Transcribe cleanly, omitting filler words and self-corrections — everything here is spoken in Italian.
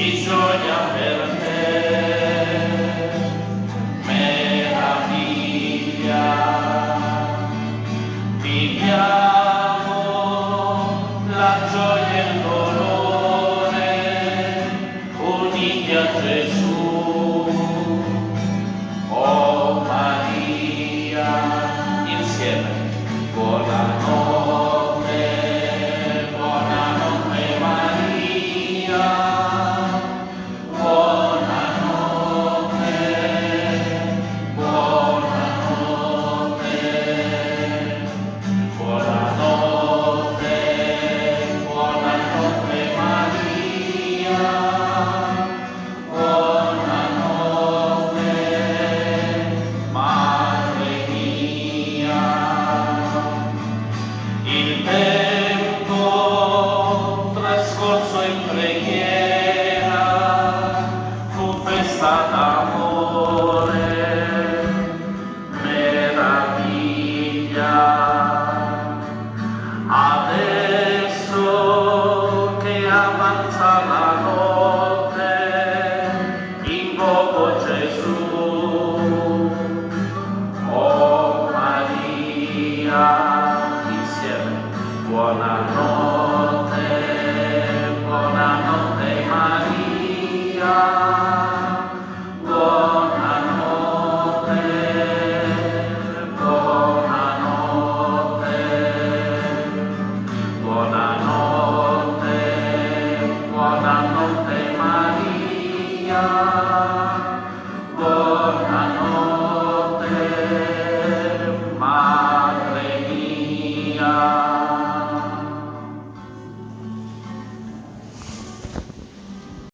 di gioia per te, meraviglia. Viviamo la gioia e il dolore, uniti a Gesù. Oh Maria, insieme, buonanotte, buonanotte Maria, buonanotte, buonanotte, buonanotte, buonanotte Maria, buonanotte, Madre mia. Il tempo trascorso in preghiera fu festa d'amore, meraviglia. Adesso che avanza la notte, invoco Gesù. Oh Maria, insieme, buonanotte, buonanotte Maria, buonanotte, buonanotte, buonanotte, buonanotte Maria.